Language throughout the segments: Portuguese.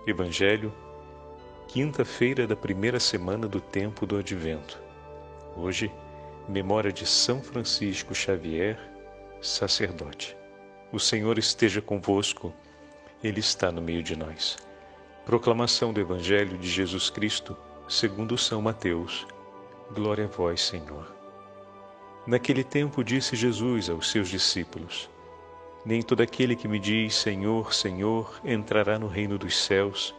Evangelho, quinta-feira da primeira semana do tempo do Advento. Hoje, memória de São Francisco Xavier, sacerdote. O Senhor esteja convosco, Ele está no meio de nós. Proclamação do Evangelho de Jesus Cristo, segundo São Mateus. Glória a vós, Senhor. Naquele tempo disse Jesus aos seus discípulos: Nem todo aquele que me diz Senhor, Senhor, entrará no reino dos céus,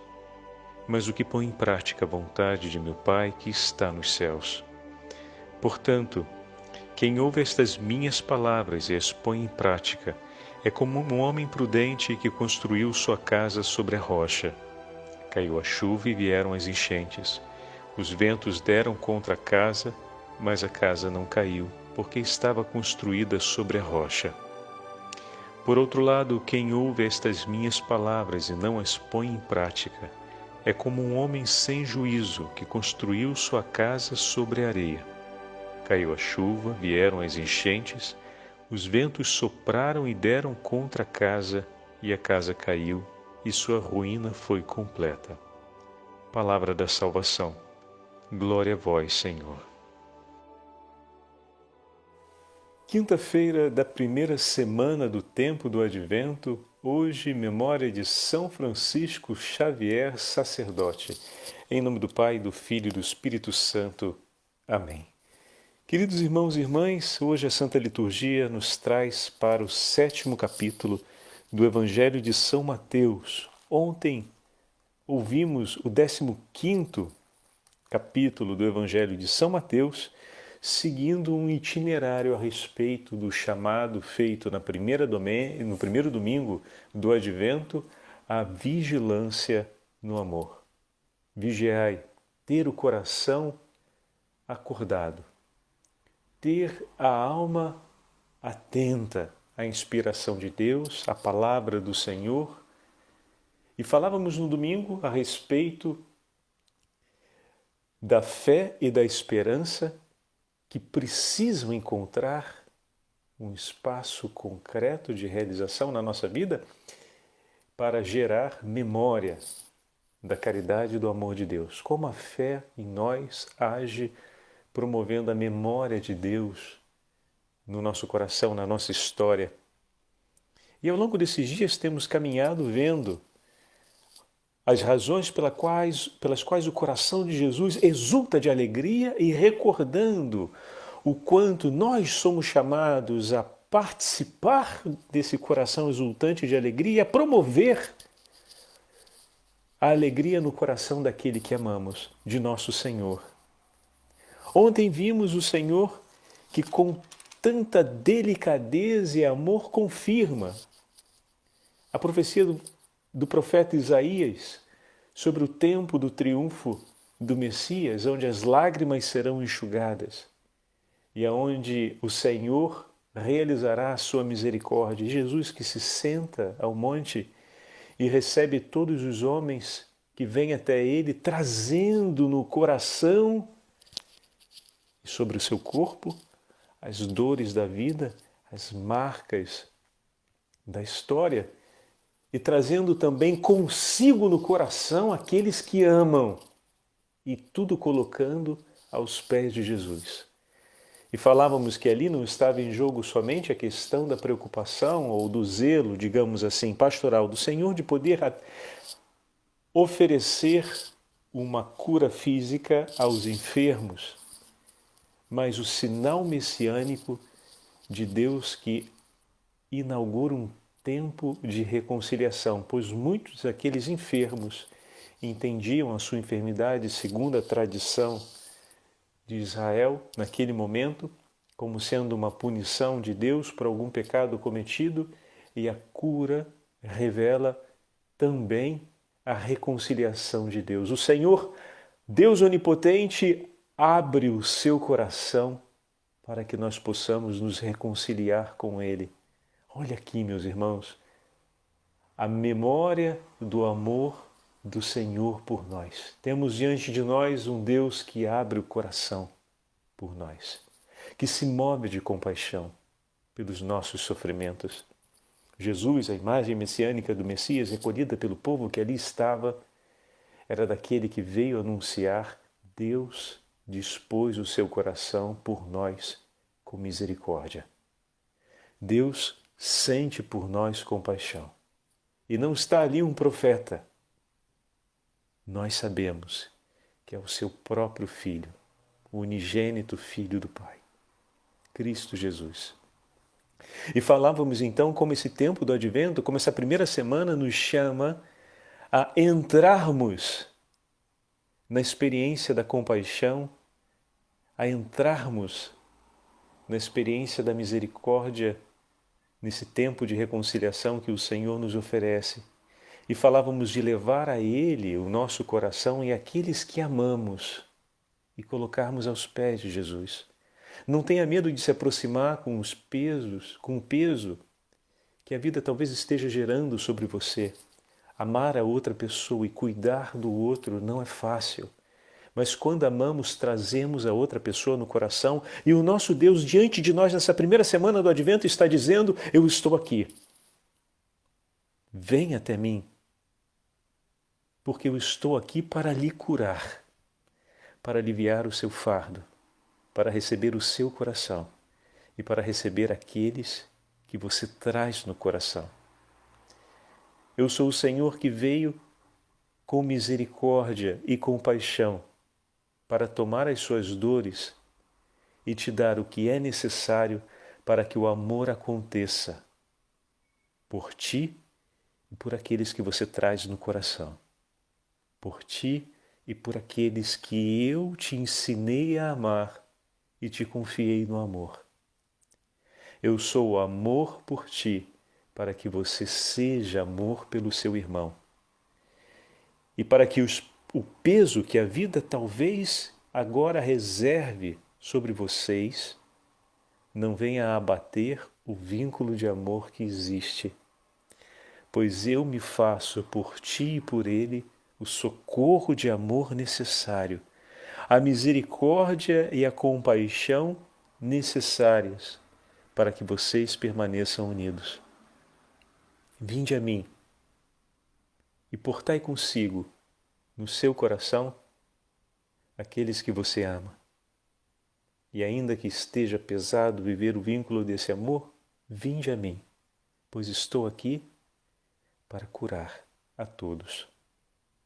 mas o que põe em prática a vontade de meu Pai que está nos céus. Portanto, quem ouve estas minhas palavras e as põe em prática é como um homem prudente que construiu sua casa sobre a rocha. Caiu a chuva e vieram as enchentes. Os ventos deram contra a casa, mas a casa não caiu, porque estava construída sobre a rocha. Por outro lado, quem ouve estas minhas palavras e não as põe em prática, é como um homem sem juízo que construiu sua casa sobre a areia. Caiu a chuva, vieram as enchentes, os ventos sopraram e deram contra a casa, e a casa caiu, e sua ruína foi completa. Palavra da salvação. Glória a vós, Senhor. Quinta-feira da primeira semana do tempo do Advento, hoje memória de São Francisco Xavier, sacerdote. Em nome do Pai, do Filho e do Espírito Santo. Amém. Queridos irmãos e irmãs, hoje a Santa Liturgia nos traz para o 7º capítulo do Evangelho de São Mateus. Ontem ouvimos o 15º capítulo do Evangelho de São Mateus, seguindo um itinerário a respeito do chamado feito no primeiro domingo do Advento, a vigilância no amor. Vigiai, ter o coração acordado, ter a alma atenta à inspiração de Deus, à palavra do Senhor. E falávamos no domingo a respeito da fé e da esperança que precisam encontrar um espaço concreto de realização na nossa vida para gerar memória da caridade e do amor de Deus. Como a fé em nós age promovendo a memória de Deus no nosso coração, na nossa história. E ao longo desses dias temos caminhado vendo as razões pelas quais o coração de Jesus exulta de alegria e recordando o quanto nós somos chamados a participar desse coração exultante de alegria, a promover a alegria no coração daquele que amamos, de nosso Senhor. Ontem vimos o Senhor que com tanta delicadeza e amor confirma a profecia do profeta Isaías sobre o tempo do triunfo do Messias, onde as lágrimas serão enxugadas e aonde o Senhor realizará a sua misericórdia. Jesus que se senta ao monte e recebe todos os homens que vêm até ele, trazendo no coração e sobre o seu corpo as dores da vida, as marcas da história, e trazendo também consigo no coração aqueles que amam, e tudo colocando aos pés de Jesus. E falávamos que ali não estava em jogo somente a questão da preocupação ou do zelo, digamos assim, pastoral do Senhor de poder oferecer uma cura física aos enfermos, mas o sinal messiânico de Deus que inaugura um tempo de reconciliação, pois muitos daqueles enfermos entendiam a sua enfermidade segundo a tradição de Israel naquele momento como sendo uma punição de Deus por algum pecado cometido, e a cura revela também a reconciliação de Deus. O Senhor, Deus onipotente, abre o seu coração para que nós possamos nos reconciliar com Ele. Olha aqui, meus irmãos, a memória do amor do Senhor por nós. Temos diante de nós um Deus que abre o coração por nós, que se move de compaixão pelos nossos sofrimentos. Jesus, a imagem messiânica do Messias, recolhida pelo povo que ali estava, era daquele que veio anunciar: Deus dispôs o seu coração por nós com misericórdia. Deus sente por nós compaixão. E não está ali um profeta. Nós sabemos que é o seu próprio Filho, o unigênito Filho do Pai, Cristo Jesus. E falávamos então como esse tempo do Advento, como essa primeira semana nos chama a entrarmos na experiência da compaixão, a entrarmos na experiência da misericórdia, nesse tempo de reconciliação que o Senhor nos oferece. E falávamos de levar a Ele o nosso coração e aqueles que amamos e colocarmos aos pés de Jesus. Não tenha medo de se aproximar com os pesos, com o peso que a vida talvez esteja gerando sobre você. Amar a outra pessoa e cuidar do outro não é fácil. Mas quando amamos, trazemos a outra pessoa no coração e o nosso Deus diante de nós nessa primeira semana do Advento está dizendo: eu estou aqui. Vem até mim, porque eu estou aqui para lhe curar, para aliviar o seu fardo, para receber o seu coração e para receber aqueles que você traz no coração. Eu sou o Senhor que veio com misericórdia e compaixão para tomar as suas dores e te dar o que é necessário para que o amor aconteça por ti e por aqueles que você traz no coração. Por ti e por aqueles que eu te ensinei a amar e te confiei no amor. Eu sou o amor por ti, para que você seja amor pelo seu irmão. E para que o peso que a vida talvez agora reserve sobre vocês não venha a abater o vínculo de amor que existe. Pois eu me faço por ti e por ele o socorro de amor necessário, a misericórdia e a compaixão necessárias para que vocês permaneçam unidos. Vinde a mim e portai consigo no seu coração aqueles que você ama. E ainda que esteja pesado viver o vínculo desse amor, vinde a mim, pois estou aqui para curar a todos.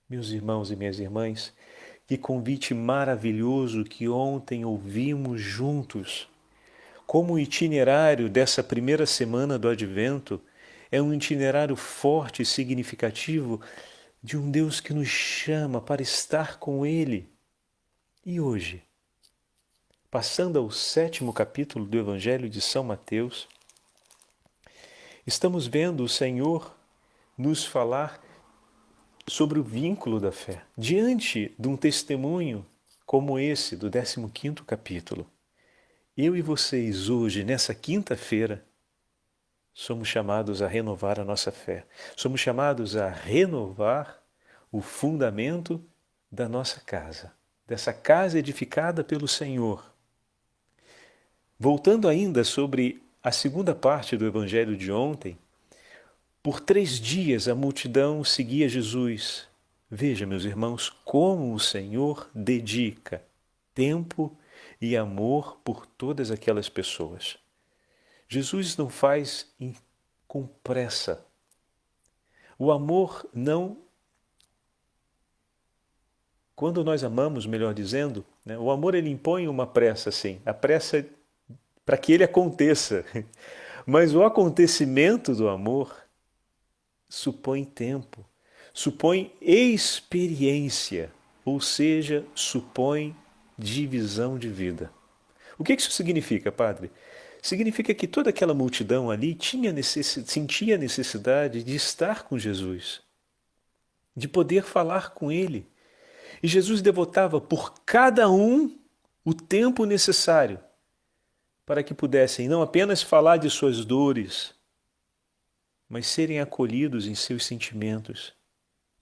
Meus irmãos e minhas irmãs, que convite maravilhoso que ontem ouvimos juntos. Como o itinerário dessa primeira semana do Advento é um itinerário forte e significativo de um Deus que nos chama para estar com Ele. E hoje, passando ao 7º capítulo do Evangelho de São Mateus, estamos vendo o Senhor nos falar sobre o vínculo da fé. Diante de um testemunho como esse do 15º capítulo, eu e vocês hoje, nessa quinta-feira, somos chamados a renovar a nossa fé. Somos chamados a renovar o fundamento da nossa casa, dessa casa edificada pelo Senhor. Voltando ainda sobre a segunda parte do Evangelho de ontem, por 3 dias a multidão seguia Jesus. Veja, meus irmãos, como o Senhor dedica tempo e amor por todas aquelas pessoas. Jesus não faz com pressa. O amor não... Quando nós amamos, melhor dizendo, né, o amor ele impõe uma pressa, sim. A pressa para que ele aconteça. Mas o acontecimento do amor supõe tempo, supõe experiência, ou seja, supõe divisão de vida. O que isso significa, padre? Significa que toda aquela multidão ali sentia a necessidade de estar com Jesus, de poder falar com Ele. E Jesus devotava por cada um o tempo necessário para que pudessem não apenas falar de suas dores, mas serem acolhidos em seus sentimentos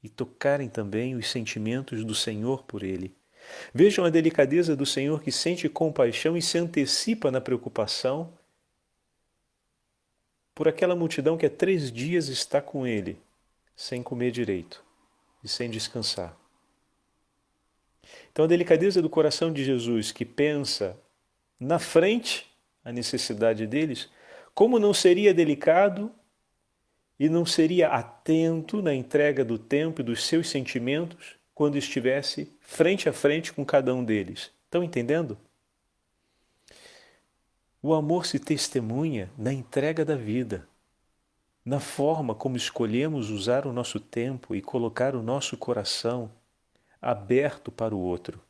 e tocarem também os sentimentos do Senhor por ele. Vejam a delicadeza do Senhor que sente compaixão e se antecipa na preocupação por aquela multidão que há 3 dias está com ele, sem comer direito e sem descansar. Então a delicadeza do coração de Jesus, que pensa na frente a necessidade deles, como não seria delicado e não seria atento na entrega do tempo e dos seus sentimentos quando estivesse frente a frente com cada um deles? Estão entendendo? O amor se testemunha na entrega da vida, na forma como escolhemos usar o nosso tempo e colocar o nosso coração aberto para o outro.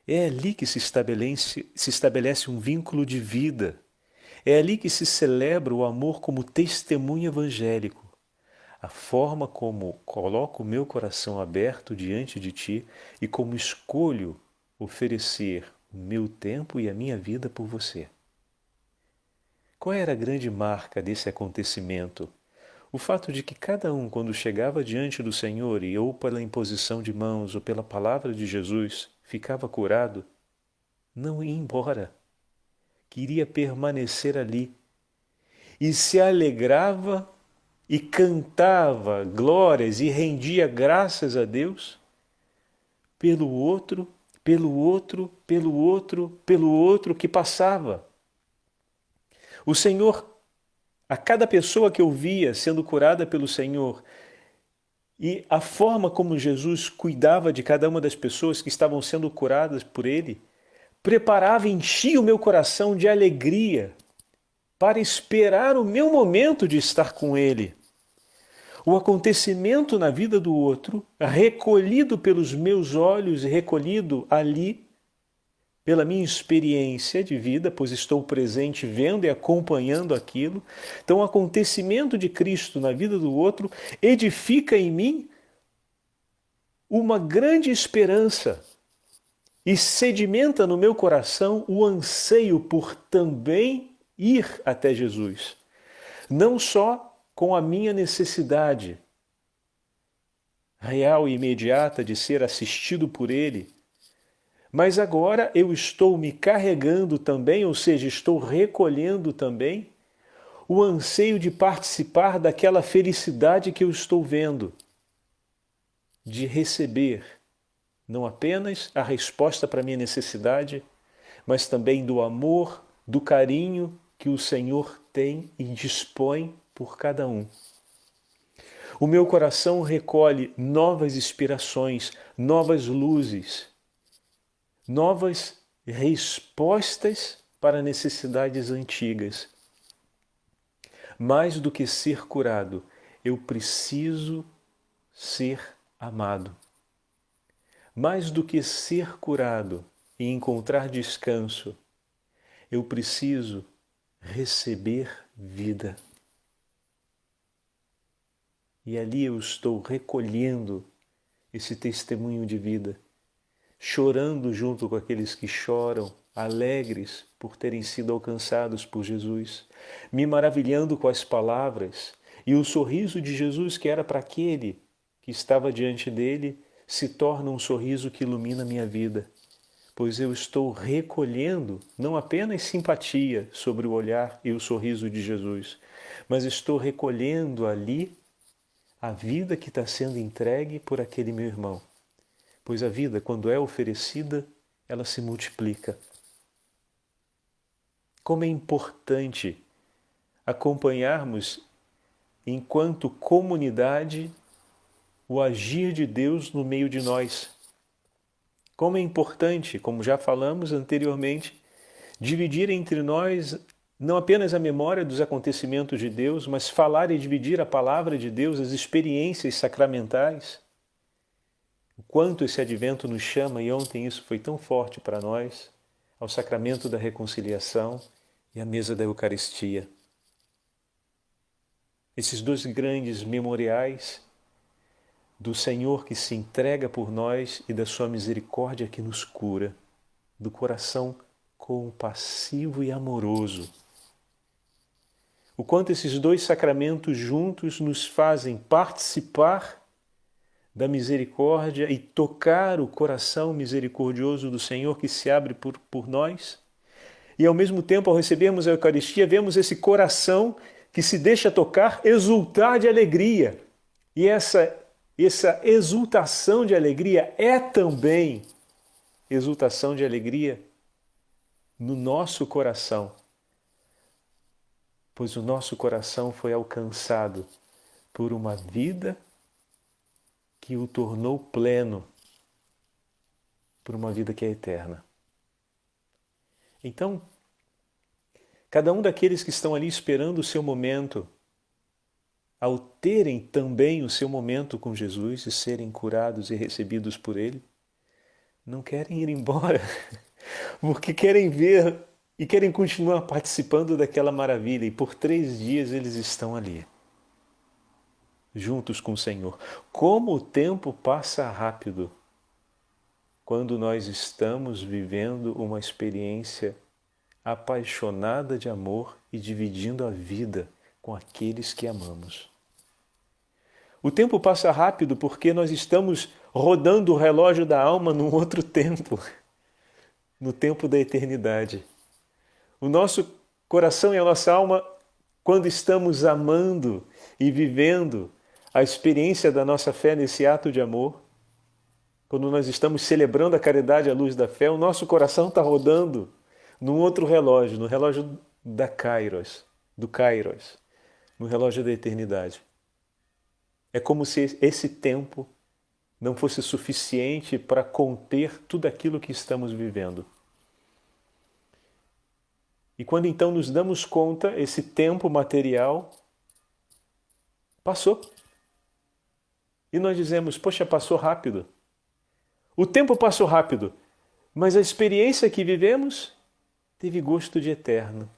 É ali que se estabelece um vínculo de vida. É ali que se celebra o amor como testemunho evangélico. A forma como coloco o meu coração aberto diante de ti e como escolho oferecer o meu tempo e a minha vida por você. Qual era a grande marca desse acontecimento? O fato de que cada um, quando chegava diante do Senhor e ou pela imposição de mãos ou pela palavra de Jesus, ficava curado, não ia embora, queria permanecer ali e se alegrava e cantava glórias e rendia graças a Deus pelo outro, pelo outro, pelo outro, pelo outro que passava. O Senhor, a cada pessoa que eu via sendo curada pelo Senhor, e a forma como Jesus cuidava de cada uma das pessoas que estavam sendo curadas por Ele, preparava e enchia o meu coração de alegria para esperar o meu momento de estar com Ele. O acontecimento na vida do outro, recolhido pelos meus olhos e recolhido ali pela minha experiência de vida, pois estou presente vendo e acompanhando aquilo. Então, o acontecimento de Cristo na vida do outro edifica em mim uma grande esperança e sedimenta no meu coração o anseio por também ir até Jesus. Não só com a minha necessidade real e imediata de ser assistido por Ele, mas agora eu estou me carregando também, ou seja, estou recolhendo também o anseio de participar daquela felicidade que eu estou vendo, de receber não apenas a resposta para a minha necessidade, mas também do amor, do carinho que o Senhor tem e dispõe por cada um. O meu coração recolhe novas inspirações, novas luzes, novas respostas para necessidades antigas. Mais do que ser curado, eu preciso ser amado. Mais do que ser curado e encontrar descanso, eu preciso receber vida. E ali eu estou recolhendo esse testemunho de vida, chorando junto com aqueles que choram, alegres por terem sido alcançados por Jesus, me maravilhando com as palavras e o sorriso de Jesus que era para aquele que estava diante dele, se torna um sorriso que ilumina a minha vida, pois eu estou recolhendo não apenas simpatia sobre o olhar e o sorriso de Jesus, mas estou recolhendo ali a vida que está sendo entregue por aquele meu irmão. Pois a vida, quando é oferecida, ela se multiplica. Como é importante acompanharmos, enquanto comunidade, o agir de Deus no meio de nós. Como é importante, como já falamos anteriormente, dividir entre nós não apenas a memória dos acontecimentos de Deus, mas falar e dividir a palavra de Deus, as experiências sacramentais. O quanto esse advento nos chama, e ontem isso foi tão forte para nós, ao sacramento da reconciliação e à mesa da Eucaristia. Esses dois grandes memoriais do Senhor que se entrega por nós e da sua misericórdia que nos cura, do coração compassivo e amoroso. O quanto esses dois sacramentos juntos nos fazem participar da misericórdia e tocar o coração misericordioso do Senhor que se abre por nós. E ao mesmo tempo, ao recebermos a Eucaristia, vemos esse coração que se deixa tocar exultar de alegria. E essa essa exultação de alegria é também exultação de alegria no nosso coração, pois o nosso coração foi alcançado por uma vida que o tornou pleno, por uma vida que é eterna. Então, cada um daqueles que estão ali esperando o seu momento, ao terem também o seu momento com Jesus e serem curados e recebidos por Ele, não querem ir embora, porque querem ver e querem continuar participando daquela maravilha. E por 3 dias eles estão ali, juntos com o Senhor. Como o tempo passa rápido quando nós estamos vivendo uma experiência apaixonada de amor e dividindo a vida com aqueles que amamos. O tempo passa rápido porque nós estamos rodando o relógio da alma num outro tempo, no tempo da eternidade. O nosso coração e a nossa alma, quando estamos amando e vivendo a experiência da nossa fé nesse ato de amor, quando nós estamos celebrando a caridade à luz da fé, o nosso coração está rodando num outro relógio, no relógio da Kairos, do Kairos, no relógio da eternidade. É como se esse tempo não fosse suficiente para conter tudo aquilo que estamos vivendo. E quando então nos damos conta, esse tempo material passou. E nós dizemos, poxa, passou rápido. O tempo passou rápido, mas a experiência que vivemos teve gosto de eterno.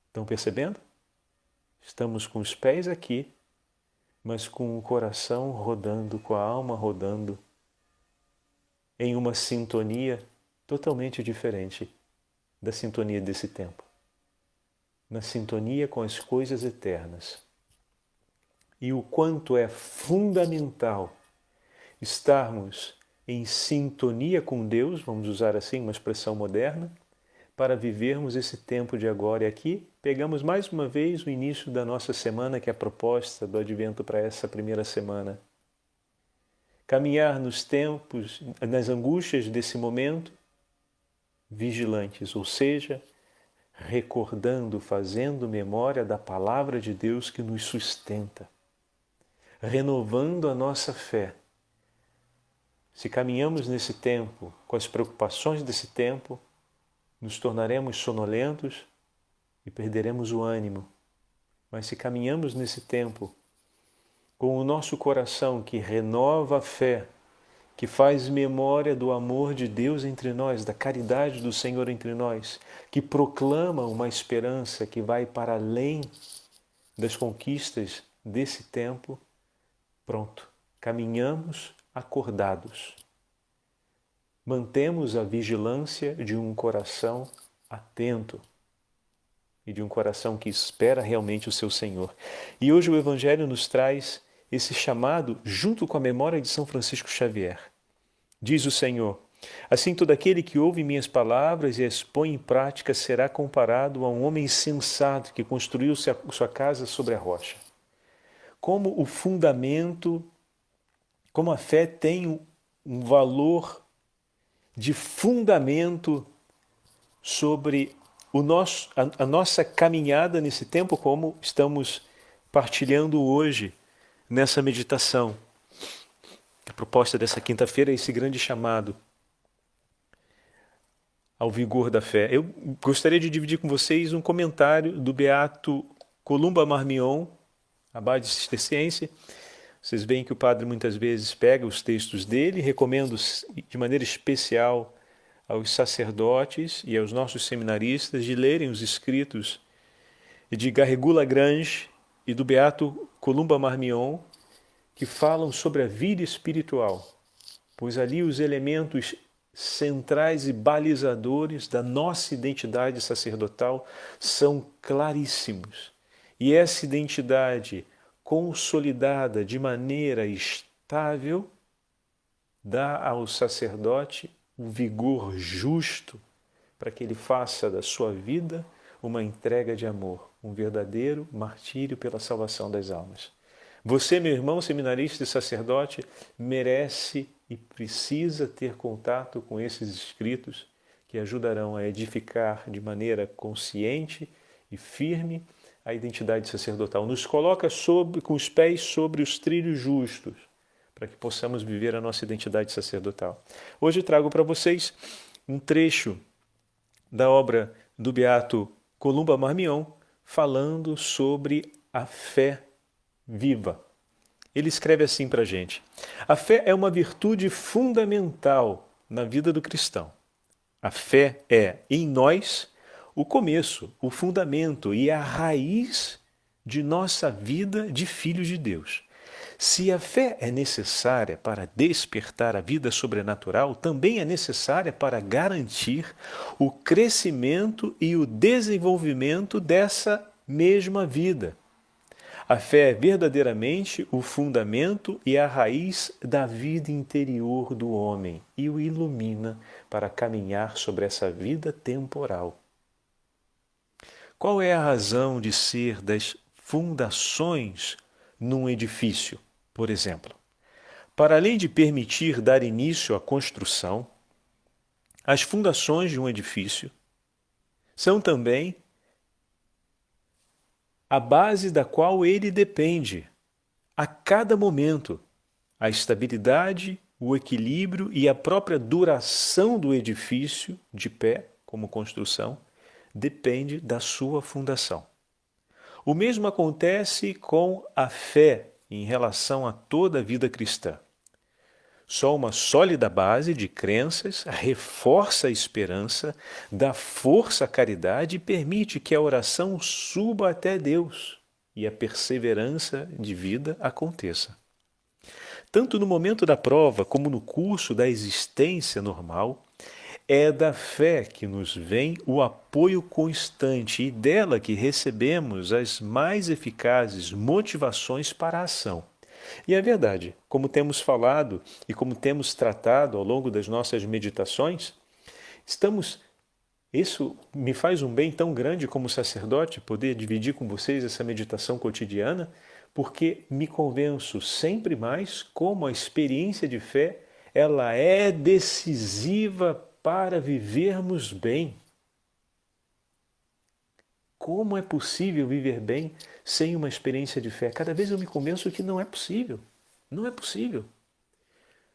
Estão percebendo? Estamos com os pés aqui, mas com o coração rodando, com a alma rodando, em uma sintonia totalmente diferente da sintonia desse tempo. Na sintonia com as coisas eternas. E o quanto é fundamental estarmos em sintonia com Deus, vamos usar assim uma expressão moderna, para vivermos esse tempo de agora. E aqui pegamos mais uma vez o início da nossa semana, que é a proposta do Advento para essa primeira semana. Caminhar nos tempos, nas angústias desse momento, vigilantes, ou seja, recordando, fazendo memória da palavra de Deus que nos sustenta, renovando a nossa fé. Se caminhamos nesse tempo com as preocupações desse tempo, nos tornaremos sonolentos e perderemos o ânimo. Mas se caminhamos nesse tempo com o nosso coração que renova a fé, que faz memória do amor de Deus entre nós, da caridade do Senhor entre nós, que proclama uma esperança que vai para além das conquistas desse tempo, pronto, caminhamos acordados. Mantemos a vigilância de um coração atento e de um coração que espera realmente o seu Senhor. E hoje o Evangelho nos traz esse chamado junto com a memória de São Francisco Xavier. Diz o Senhor, assim todo aquele que ouve minhas palavras e as põe em prática será comparado a um homem sensato que construiu sua casa sobre a rocha. Como o fundamento, como a fé tem um valor de fundamento sobre a nossa caminhada nesse tempo, como estamos partilhando hoje nessa meditação. A proposta dessa quinta-feira é esse grande chamado ao vigor da fé. Eu gostaria de dividir com vocês um comentário do beato Columba Marmion, abade cisterciense. Vocês veem que o padre muitas vezes pega os textos dele, recomendo de maneira especial aos sacerdotes e aos nossos seminaristas de lerem os escritos de Garrigou Lagrange e do beato Columba Marmion, que falam sobre a vida espiritual, pois ali os elementos centrais e balizadores da nossa identidade sacerdotal são claríssimos. E essa identidade consolidada de maneira estável dá ao sacerdote um vigor justo para que ele faça da sua vida uma entrega de amor, um verdadeiro martírio pela salvação das almas. Você, meu irmão seminarista e sacerdote, merece e precisa ter contato com esses escritos que ajudarão a edificar de maneira consciente e firme a identidade sacerdotal. Nos coloca com os pés sobre os trilhos justos, para que possamos viver a nossa identidade sacerdotal. Hoje trago para vocês um trecho da obra do beato Columba Marmion, falando sobre a fé viva. Ele escreve assim para a gente: a fé é uma virtude fundamental na vida do cristão. A fé é, em nós, o começo, o fundamento e a raiz de nossa vida de filhos de Deus. Se a fé é necessária para despertar a vida sobrenatural, também é necessária para garantir o crescimento e o desenvolvimento dessa mesma vida. A fé é verdadeiramente o fundamento e a raiz da vida interior do homem e o ilumina para caminhar sobre essa vida temporal. Qual é a razão de ser das fundações num edifício, por exemplo? Para além de permitir dar início à construção, as fundações de um edifício são também a base da qual ele depende, a cada momento. A estabilidade, o equilíbrio e a própria duração do edifício de pé, como construção, depende da sua fundação. O mesmo acontece com a fé em relação a toda a vida cristã. Só uma sólida base de crenças reforça a esperança, dá força à caridade e permite que a oração suba até Deus e a perseverança de vida aconteça. Tanto no momento da prova como no curso da existência normal, é da fé que nos vem o apoio constante e dela que recebemos as mais eficazes motivações para a ação. E é verdade, como temos falado e como temos tratado ao longo das nossas meditações, isso me faz um bem tão grande como sacerdote poder dividir com vocês essa meditação cotidiana, porque me convenço sempre mais como a experiência de fé ela é decisiva para vivermos bem. Como é possível viver bem sem uma experiência de fé? Cada vez eu me convenço que não é possível. Não é possível.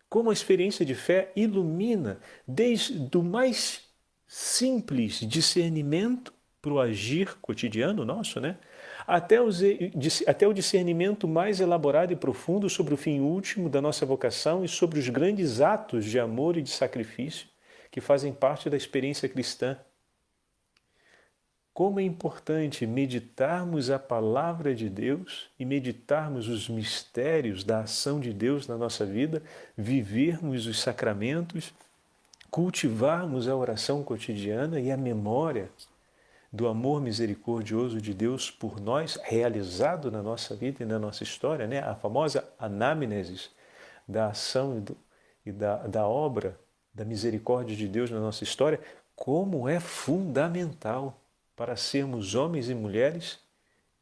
Como a experiência de fé ilumina desde o mais simples discernimento para o agir cotidiano nosso, né? Até o discernimento mais elaborado e profundo sobre o fim último da nossa vocação e sobre os grandes atos de amor e de sacrifício que fazem parte da experiência cristã. Como é importante meditarmos a palavra de Deus e meditarmos os mistérios da ação de Deus na nossa vida, vivermos os sacramentos, cultivarmos a oração cotidiana e a memória do amor misericordioso de Deus por nós, realizado na nossa vida e na nossa história, né? A famosa anamnese da ação e da obra da misericórdia de Deus na nossa história, como é fundamental para sermos homens e mulheres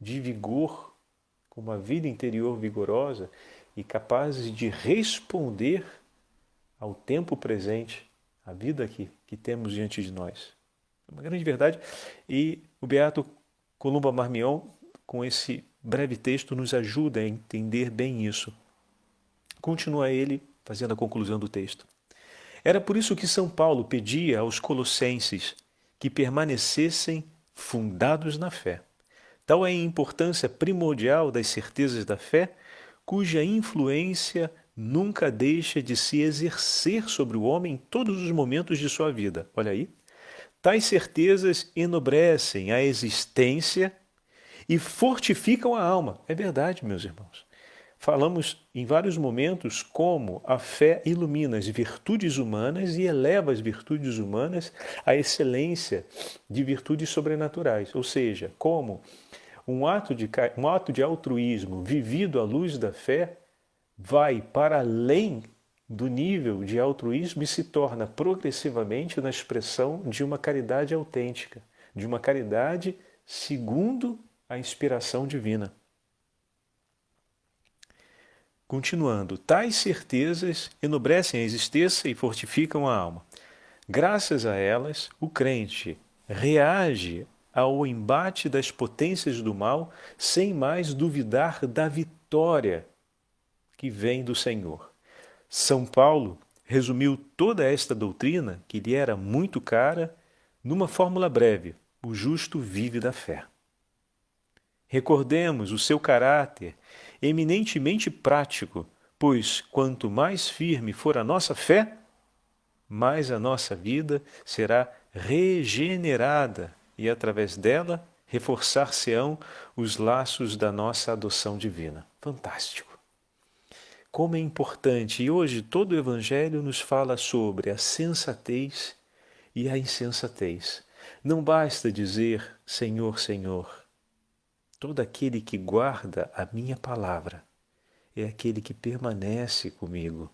de vigor, com uma vida interior vigorosa e capazes de responder ao tempo presente, à vida que temos diante de nós. É uma grande verdade. E o beato Columba Marmion, com esse breve texto, nos ajuda a entender bem isso. Continua ele fazendo a conclusão do texto. Era por isso que São Paulo pedia aos colossenses que permanecessem fundados na fé. Tal é a importância primordial das certezas da fé, cuja influência nunca deixa de se exercer sobre o homem em todos os momentos de sua vida. Olha aí. Tais certezas enobrecem a existência e fortificam a alma. É verdade, meus irmãos. Falamos em vários momentos como a fé ilumina as virtudes humanas e eleva as virtudes humanas à excelência de virtudes sobrenaturais. Ou seja, como um ato de altruísmo vivido à luz da fé vai para além do nível de altruísmo e se torna progressivamente na expressão de uma caridade autêntica, de uma caridade segundo a inspiração divina. Continuando, tais certezas enobrecem a existência e fortificam a alma. Graças a elas, o crente reage ao embate das potências do mal sem mais duvidar da vitória que vem do Senhor. São Paulo resumiu toda esta doutrina, que lhe era muito cara, numa fórmula breve: o justo vive da fé. Recordemos o seu caráter eminentemente prático, pois quanto mais firme for a nossa fé, mais a nossa vida será regenerada e, através dela, reforçar-se-ão os laços da nossa adoção divina. Fantástico! Como é importante! E hoje todo o Evangelho nos fala sobre a sensatez e a insensatez. Não basta dizer Senhor, Senhor. Todo aquele que guarda a minha palavra é aquele que permanece comigo.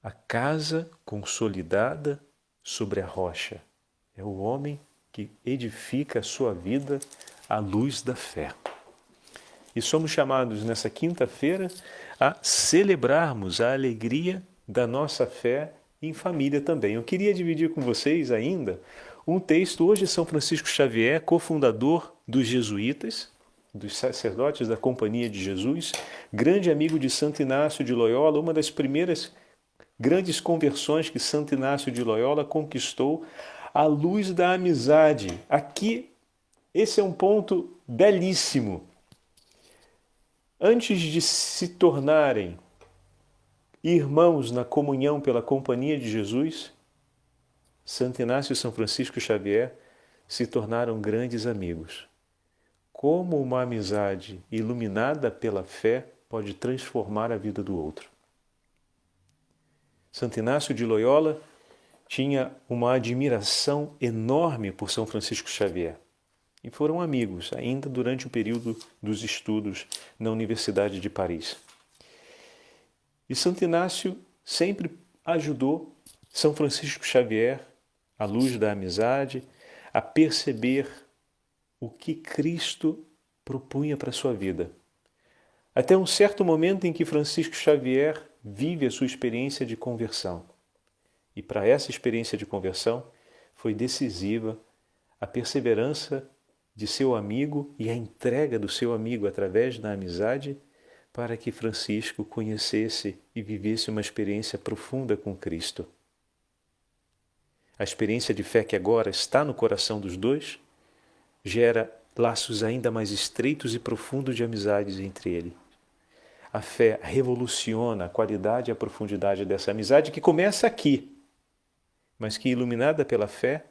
A casa consolidada sobre a rocha é o homem que edifica a sua vida à luz da fé. E somos chamados nessa quinta-feira a celebrarmos a alegria da nossa fé em família também. Eu queria dividir com vocês ainda um texto. Hoje São Francisco Xavier, cofundador dos jesuítas, dos sacerdotes da Companhia de Jesus, grande amigo de Santo Inácio de Loyola, uma das primeiras grandes conversões que Santo Inácio de Loyola conquistou à luz da amizade. Aqui, esse é um ponto belíssimo. Antes de se tornarem irmãos na comunhão pela Companhia de Jesus, Santo Inácio e São Francisco Xavier se tornaram grandes amigos. Como uma amizade iluminada pela fé pode transformar a vida do outro. Santo Inácio de Loyola tinha uma admiração enorme por São Francisco Xavier e foram amigos ainda durante o período dos estudos na Universidade de Paris. E Santo Inácio sempre ajudou São Francisco Xavier, à luz da amizade, a perceber o que Cristo propunha para a sua vida. Até um certo momento em que Francisco Xavier vive a sua experiência de conversão. E para essa experiência de conversão foi decisiva a perseverança de seu amigo e a entrega do seu amigo através da amizade para que Francisco conhecesse e vivesse uma experiência profunda com Cristo. A experiência de fé que agora está no coração dos dois gera laços ainda mais estreitos e profundos de amizades entre eles. A fé revoluciona a qualidade e a profundidade dessa amizade que começa aqui, mas que, iluminada pela fé,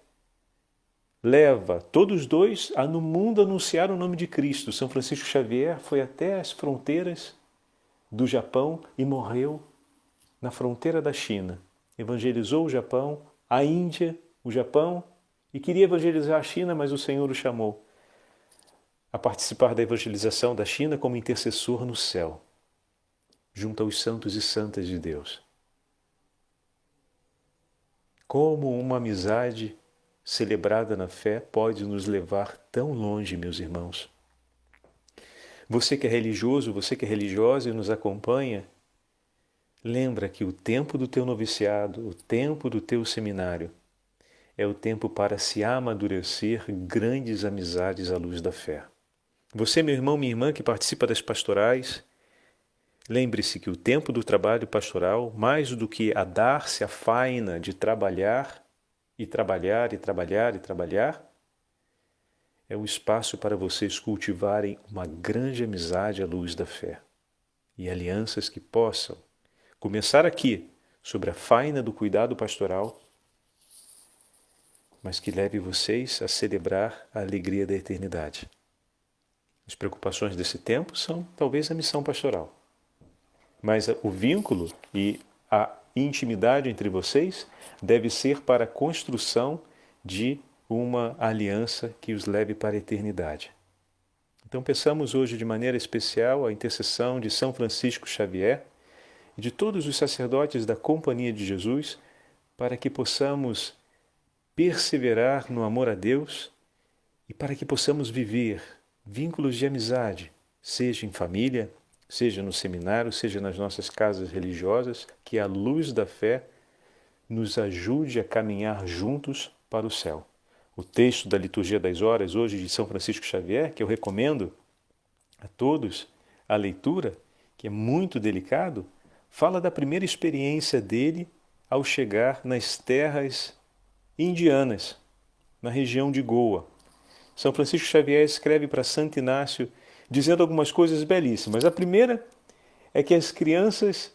leva todos dois a no mundo anunciar o nome de Cristo. São Francisco Xavier foi até as fronteiras do Japão e morreu na fronteira da China. Evangelizou o Japão, a Índia, o Japão, e queria evangelizar a China, mas o Senhor o chamou a participar da evangelização da China como intercessor no céu, junto aos santos e santas de Deus. Como uma amizade celebrada na fé pode nos levar tão longe, meus irmãos. Você que é religioso, você que é religiosa e nos acompanha, lembra que o tempo do teu noviciado, o tempo do teu seminário, é o tempo para se amadurecer grandes amizades à luz da fé. Você, meu irmão, minha irmã, que participa das pastorais, lembre-se que o tempo do trabalho pastoral, mais do que a dar-se a faina de trabalhar, e trabalhar, e trabalhar, e trabalhar, é o espaço para vocês cultivarem uma grande amizade à luz da fé e alianças que possam começar aqui, sobre a faina do cuidado pastoral, mas que leve vocês a celebrar a alegria da eternidade. As preocupações desse tempo são talvez a missão pastoral, mas o vínculo e a intimidade entre vocês deve ser para a construção de uma aliança que os leve para a eternidade. Então peçamos hoje de maneira especial a intercessão de São Francisco Xavier e de todos os sacerdotes da Companhia de Jesus para que possamos perseverar no amor a Deus e para que possamos viver vínculos de amizade seja em família, seja no seminário, seja nas nossas casas religiosas, que a luz da fé nos ajude a caminhar juntos para o céu. O texto da Liturgia das Horas, hoje de São Francisco Xavier, que eu recomendo a todos a leitura, que é muito delicado, fala da primeira experiência dele ao chegar nas terras indianas, na região de Goa. São Francisco Xavier escreve para Santo Inácio dizendo algumas coisas belíssimas. A primeira é que as crianças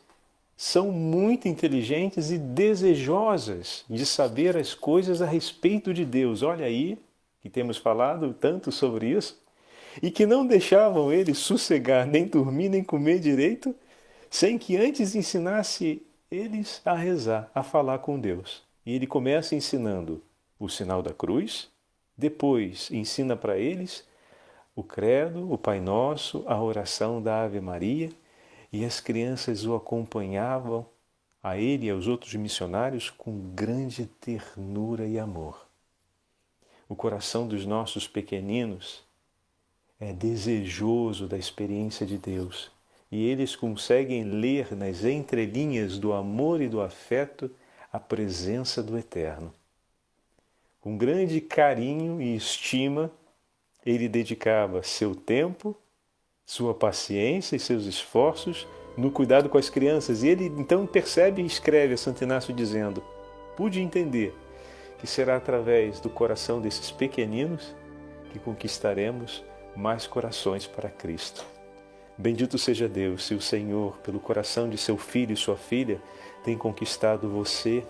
são muito inteligentes e desejosas de saber as coisas a respeito de Deus. Olha aí, que temos falado tanto sobre isso, e que não deixavam ele sossegar, nem dormir, nem comer direito, sem que antes ensinasse eles a rezar, a falar com Deus. E ele começa ensinando o sinal da cruz, depois ensina para eles o credo, o Pai Nosso, a oração da Ave Maria, e as crianças o acompanhavam, a ele e aos outros missionários, com grande ternura e amor. O coração dos nossos pequeninos é desejoso da experiência de Deus, e eles conseguem ler nas entrelinhas do amor e do afeto a presença do Eterno. Com grande carinho e estima, ele dedicava seu tempo, sua paciência e seus esforços no cuidado com as crianças. E ele então percebe e escreve a Santo Inácio dizendo: pude entender que será através do coração desses pequeninos que conquistaremos mais corações para Cristo. Bendito seja Deus, se o Senhor, pelo coração de seu filho e sua filha, tem conquistado você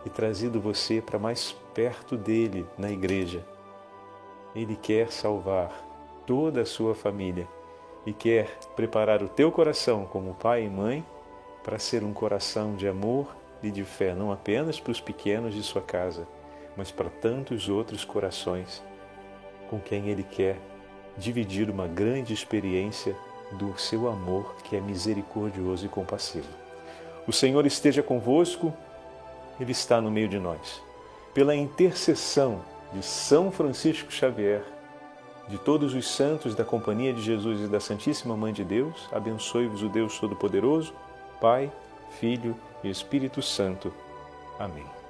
e trazido você para mais perto dele na igreja. Ele quer salvar toda a sua família e quer preparar o teu coração como pai e mãe para ser um coração de amor e de fé, não apenas para os pequenos de sua casa, mas para tantos outros corações com quem ele quer dividir uma grande experiência do seu amor, que é misericordioso e compassivo. O Senhor esteja convosco, Ele está no meio de nós. Pela intercessão de São Francisco Xavier, de todos os santos da Companhia de Jesus e da Santíssima Mãe de Deus, abençoe-vos o Deus Todo-Poderoso, Pai, Filho e Espírito Santo. Amém.